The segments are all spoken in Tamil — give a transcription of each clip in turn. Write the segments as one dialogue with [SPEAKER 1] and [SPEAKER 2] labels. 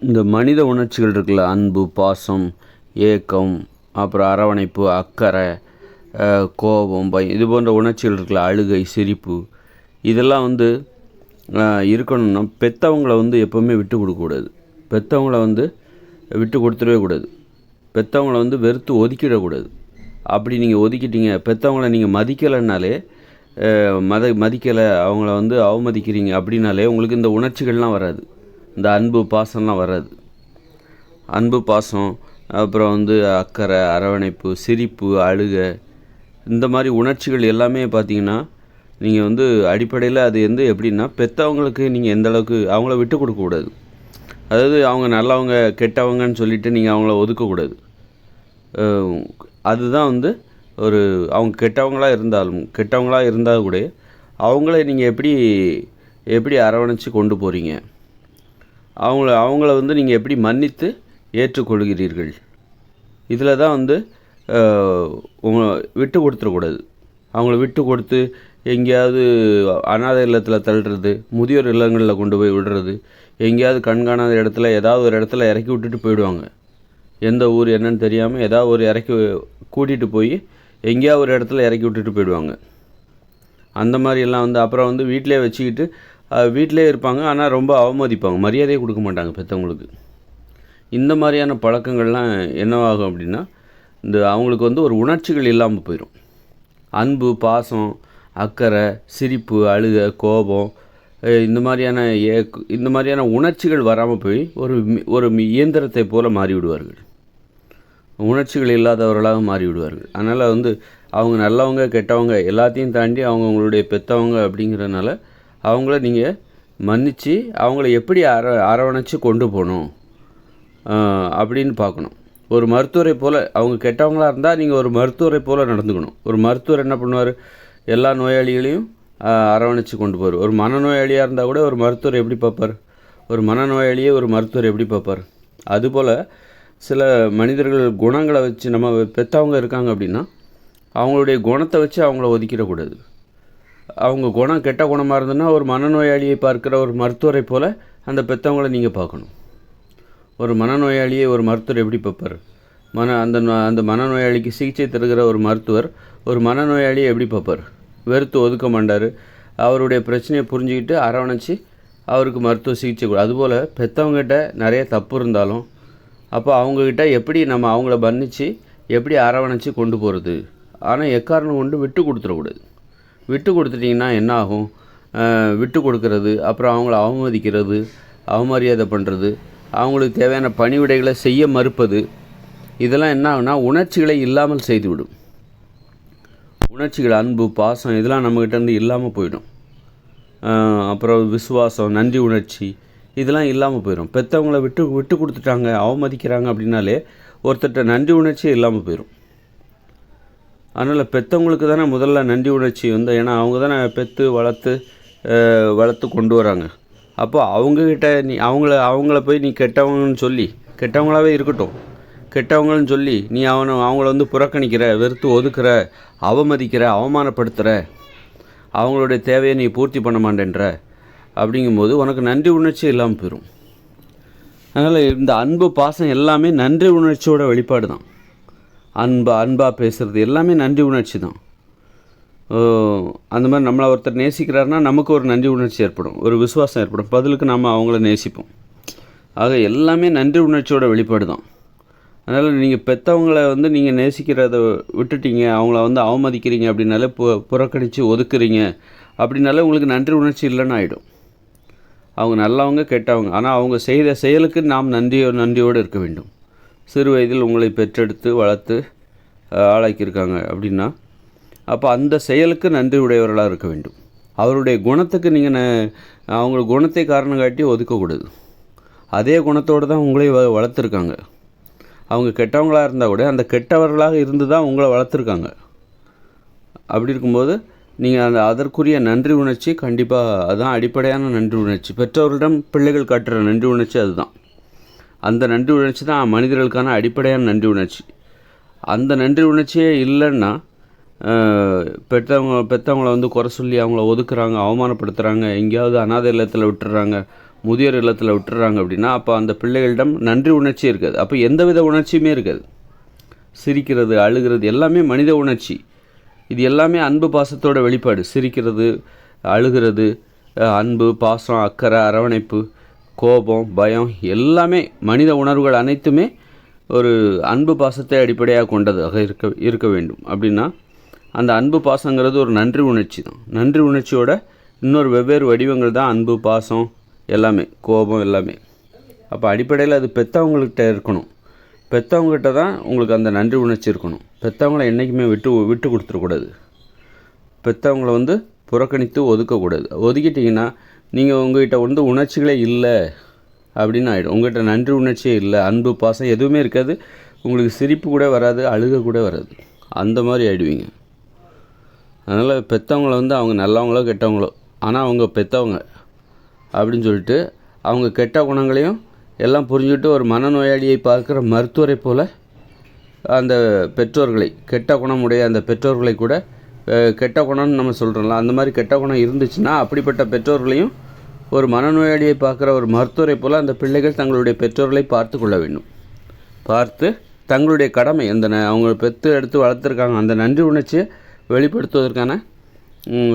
[SPEAKER 1] இந்த மனித உணர்ச்சிகள் இருக்குல்ல, அன்பு, பாசம், ஏக்கம், அப்புறம் அரவணைப்பு, அக்கறை, கோபம், பயம், இது போன்ற உணர்ச்சிகள் இருக்குல்ல, அழுகை, சிரிப்பு, இதெல்லாம் இருக்கணும்னா பெற்றவங்கள எப்போவுமே விட்டு கொடுக்கக்கூடாது. பெற்றவங்கள விட்டு கொடுத்துடவே கூடாது. பெற்றவங்கள வெறுத்து ஒதுக்கிடக்கூடாது. அப்படி நீங்கள் ஒதுக்கிட்டீங்க, பெற்றவங்கள நீங்கள் மதிக்கலைன்னாலே, மதிக்கலை, அவங்கள அவமதிக்கிறீங்க அப்படின்னாலே உங்களுக்கு இந்த உணர்ச்சிகள்லாம் வராது. இந்த அன்பு, பாசம்லாம் வராது. அன்பு, பாசம், அப்புறம் அக்கறை, அரவணைப்பு, சிரிப்பு, அழுகை, இந்த மாதிரி உணர்ச்சிகள் எல்லாமே பார்த்திங்கன்னா நீங்கள் அடிப்படையில் அது எப்படின்னா, பெற்றவங்களுக்கு நீங்கள் எந்த அளவுக்கு அவங்கள விட்டு கொடுக்கக்கூடாது. அதாவது அவங்க நல்லவங்க கெட்டவங்கன்னு சொல்லிவிட்டு நீங்கள் அவங்கள ஒதுக்கக்கூடாது. அதுதான் அவங்க கெட்டவங்களாக இருந்தால் கூட அவங்கள நீங்கள் எப்படி அரவணைச்சு கொண்டு போகிறீங்க, அவங்கள நீங்கள் எப்படி மன்னித்து ஏற்றுக்கொள்கிறீர்கள், இதில் தான் விட்டு கொடுத்துடக்கூடாது. அவங்கள விட்டு கொடுத்து எங்கேயாவது அனாதை இல்லத்தில் தள்ளுறது, முதியோர் இல்லங்களில் கொண்டு போய் விடுறது, எங்கேயாவது கண்காணாத இடத்துல ஏதாவது ஒரு இடத்துல இறக்கி விட்டுட்டு போயிடுவாங்க. எந்த ஊர் என்னன்னு தெரியாமல் ஏதாவது ஒரு கூட்டிகிட்டு போய் எங்கேயாவது ஒரு இடத்துல இறக்கி விட்டுட்டு போயிடுவாங்க. அந்த மாதிரியெல்லாம் அப்புறம் வீட்டிலே வச்சுக்கிட்டு வீட்டிலே இருப்பாங்க. ஆனால் ரொம்ப அவமதிப்பாங்க, மரியாதையே கொடுக்க மாட்டாங்க பெற்றவங்களுக்கு. இந்த மாதிரியான பழக்கங்கள்லாம் என்னவாகும் அப்படின்னா, அவங்களுக்கு ஒரு உணர்ச்சிகள் இல்லாமல் போயிடும். அன்பு, பாசம், அக்கறை, சிரிப்பு, அழுகை, கோபம், இந்த மாதிரியான உணர்ச்சிகள் வராமல் போய் ஒரு இயந்திரத்தை போல மாறிவிடுவார்கள். உணர்ச்சிகள் இல்லாதவர்களாக மாறிவிடுவார்கள். அதனால் அவங்க நல்லவங்க கெட்டவங்க எல்லாத்தையும் தாண்டி அவங்களுடைய பெற்றவங்க அப்படிங்கிறதுனால அவங்கள நீங்கள் மன்னித்து அவங்கள எப்படி அரவணைச்சு கொண்டு போகணும் அப்படின்னு பார்க்கணும். ஒரு மருத்துவரை போல், அவங்க கெட்டவங்களாக இருந்தால் நீங்கள் ஒரு மருத்துவரை போல் நடந்துக்கணும். ஒரு மருத்துவர் என்ன பண்ணுவார், எல்லா நோயாளிகளையும் அரவணைச்சு கொண்டு போவார். ஒரு மனநோயாளியாக இருந்தால் கூட ஒரு மருத்துவர் எப்படி பார்ப்பார், ஒரு மனநோயாளியே ஒரு மருத்துவர் எப்படி பார்ப்பார். அதுபோல் சில மனிதர்கள் குணங்களை வச்சு, நம்ம பெற்றவங்க இருக்காங்க அப்படின்னா அவங்களுடைய குணத்தை வச்சு அவங்கள ஒதுக்கிடக்கூடாது. அவங்க குணம் கெட்ட குணமாக இருந்ததுன்னா ஒரு மனநோயாளியை பார்க்குற ஒரு மருத்துவரை போல் அந்த பெற்றவங்களை நீங்கள் பார்க்கணும். ஒரு மனநோயாளியை ஒரு மருத்துவர் எப்படி பார்ப்பார், அந்த மனநோயாளிக்கு சிகிச்சை தருகிற ஒரு மருத்துவர் ஒரு மனநோயாளியை எப்படி பார்ப்பார், வெறுத்து ஒதுக்க மாட்டார். அவருடைய பிரச்சனையை புரிஞ்சுக்கிட்டு அரவணைச்சி அவருக்கு மருத்துவ சிகிச்சை கொடு. அதுபோல் பெற்றவங்ககிட்ட நிறைய தப்பு இருந்தாலும் அப்போ அவங்கக்கிட்ட எப்படி நம்ம அவங்கள மன்னித்து எப்படி அரவணைச்சி கொண்டு போகிறது. ஆனால் எக்காரணம் கொண்டு விட்டு கொடுத்துடக்கூடாது. விட்டு கொடுத்துட்டிங்கன்னா என்ன ஆகும், விட்டு கொடுக்கறது, அப்புறம் அவங்கள அவமதிக்கிறது, அவமரியாதை பண்ணுறது, அவங்களுக்கு தேவையான பணிவிடைகளை செய்ய மறுப்பது, இதெல்லாம் என்ன ஆகுனா உணர்ச்சிகளை இல்லாமல் செய்துவிடும். உணர்ச்சிகள், அன்பு, பாசம், இதெல்லாம் நம்மக்கிட்டேருந்து இல்லாமல் போயிடும். அப்புறம் விசுவாசம், நன்றி உணர்ச்சி, இதெல்லாம் இல்லாமல் போயிடும். பெற்றவங்கள விட்டு கொடுத்துட்டாங்க, அவமதிக்கிறாங்க அப்படின்னாலே ஒருத்தர்கிட்ட நன்றி உணர்ச்சியே இல்லாமல் போயிடும். அதனால் பெற்றவங்களுக்கு தானே முதல்ல நன்றி உணர்ச்சி ஏன்னா அவங்க தானே பெற்று வளர்த்து கொண்டு வராங்க. அப்போ அவங்கக்கிட்ட அவங்கள போய் நீ கெட்டவங்கன்னு சொல்லி, கெட்டவங்களாகவே இருக்கட்டும், கெட்டவங்கன்னு சொல்லி நீ அவங்கள புறக்கணிக்கிற, வெறுத்து ஒதுக்குற, அவமதிக்கிற, அவமானப்படுத்துகிற, அவங்களுடைய தேவையை நீ பூர்த்தி பண்ண மாட்டேன்ற அப்படிங்கும்போது உனக்கு நன்றி உணர்ச்சி இல்லாமல் போயிடும். அதனால் இந்த அன்பு, பாசம் எல்லாமே நன்றி உணர்ச்சியோட வெளிப்பாடு தான். அன்பாக பேசுகிறது எல்லாமே நன்றி உணர்ச்சி தான். அந்த மாதிரி நம்மளை ஒருத்தர் நேசிக்கிறாருன்னா நமக்கு ஒரு நன்றி உணர்ச்சி ஏற்படும், ஒரு விசுவாசம் ஏற்படும், பதிலுக்கு நாம் அவங்கள நேசிப்போம். ஆக எல்லாமே நன்றி உணர்ச்சியோட வெளிப்பாடு தான். அதனால் நீங்கள் பெற்றவங்கள நீங்கள் நேசிக்கிறத விட்டுட்டீங்க, அவங்கள அவமதிக்கிறீங்க அப்படின்னாலே, புறக்கணித்து ஒதுக்குறீங்க அப்படின்னாலே உங்களுக்கு நன்றி உணர்ச்சி இல்லைன்னு ஆகிடும். அவங்க நல்லவங்க கெட்டவங்க, ஆனால் அவங்க செய்த செயலுக்கு நாம் நன்றியோடு இருக்க வேண்டும். சிறு வயதில் உங்களை பெற்றெடுத்து வளர்த்து ஆளாக்கியிருக்காங்க அப்படின்னா அப்போ அந்த செயலுக்கு நன்றி உடையவர்களாக இருக்க வேண்டும். அவருடைய குணத்துக்கு நீங்கள் அவங்க குணத்தை காரணம் காட்டி ஒதுக்கக்கூடாது. அதே குணத்தோடு தான் உங்களை வளர்த்துருக்காங்க. அவங்க கெட்டவங்களாக இருந்தால் கூட அந்த கெட்டவர்களாக இருந்து தான் உங்களை வளர்த்துருக்காங்க. அப்படி இருக்கும்போது நீங்கள் அதற்குரிய நன்றி உணர்ச்சி கண்டிப்பாக அதுதான் அடிப்படையான நன்றி உணர்ச்சி. பெற்றோர்களிடம் பிள்ளைகள் காட்டுற நன்றி உணர்ச்சி அதுதான். அந்த நன்றி உணர்ச்சி தான் மனிதர்களுக்கான அடிப்படையான நன்றி உணர்ச்சி. அந்த நன்றி உணர்ச்சியே இல்லைன்னா பெற்றவங்களை குறை சொல்லி அவங்கள ஒதுக்குறாங்க, அவமானப்படுத்துகிறாங்க, எங்கேயாவது அனாதை இல்லத்தில் விட்டுறாங்க, முதியோர் இல்லத்தில் விட்டுறாங்க அப்படின்னா அப்போ அந்த பிள்ளைகளிடம் நன்றி உணர்ச்சி இருக்காது. அப்போ எந்தவித உணர்ச்சியுமே இருக்காது. சிரிக்கிறது, அழுகிறது எல்லாமே மனித உணர்ச்சி. இது எல்லாமே அன்பு பாசத்தோட வெளிப்பாடு. சிரிக்கிறது, அழுகிறது, அன்பு, பாசம், அக்கறை, அரவணைப்பு, கோபம், பயம் எல்லாமே மனித உணர்வுகள் அனைத்துமே ஒரு அன்பு பாசத்தை அடிப்படையாக கொண்டதாக இருக்க வேண்டும். அப்படின்னா அந்த அன்பு பாசங்கிறது ஒரு நன்றி உணர்ச்சி தான். நன்றி உணர்ச்சியோட இன்னொரு வெவ்வேறு வடிவங்கள் தான் அன்பு, பாசம் எல்லாமே, கோபம் எல்லாமே. அப்போ அடிப்படையில் அது பெற்றவங்கள்கிட்ட இருக்கணும். பெற்றவங்ககிட்ட தான் உங்களுக்கு அந்த நன்றி உணர்ச்சி இருக்கணும். பெற்றவங்கள என்றைக்குமே விட்டு கொடுத்துடக்கூடாது. பெற்றவங்கள புறக்கணித்து ஒதுக்கக்கூடாது. ஒதுக்கிட்டிங்கன்னா நீங்கள் உங்கள்கிட்ட உணர்ச்சிகளே இல்லை அப்படின்னு ஆகிடும். உங்கள்கிட்ட நன்றி உணர்ச்சியே இல்லை, அன்பு, பாசம் எதுவுமே இருக்காது. உங்களுக்கு சிரிப்பு கூட வராது, அழுக கூட வராது. அந்த மாதிரி ஆகிடுவீங்க. அதனால் பெற்றவங்கள அவங்க நல்லவங்களோ கெட்டவங்களோ, ஆனால் அவங்க பெற்றவங்க அப்படின்னு சொல்லிட்டு அவங்க கெட்ட குணங்களையும் எல்லாம் புரிஞ்சுக்கிட்டு ஒரு மனநோயாளியை பார்க்குற மருத்துவரை போல் அந்த பெற்றோர்களை, கெட்ட குணமுடைய அந்த பெற்றோர்களை கூட, கெட்ட குணம்னு நம்ம சொல்கிறோம்ல, அந்த மாதிரி கெட்ட குணம் இருந்துச்சுன்னா அப்படிப்பட்ட பெற்றோர்களையும் ஒரு மனநோயாளியை பார்க்குற ஒரு மருத்துவரை போல் அந்த பிள்ளைகள் தங்களுடைய பெற்றோர்களை பார்த்து கொள்ள வேண்டும். பார்த்து தங்களுடைய கடமை, அந்த அவங்க பெற்று எடுத்து வளர்த்துருக்காங்க அந்த நன்றி உணர்ச்சியை வெளிப்படுத்துவதற்கான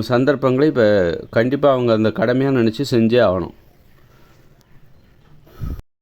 [SPEAKER 1] சந்தர்ப்பங்களை இப்போ கண்டிப்பாக அவங்க அந்த கடமையாக நினச்சி செஞ்சே ஆகணும்.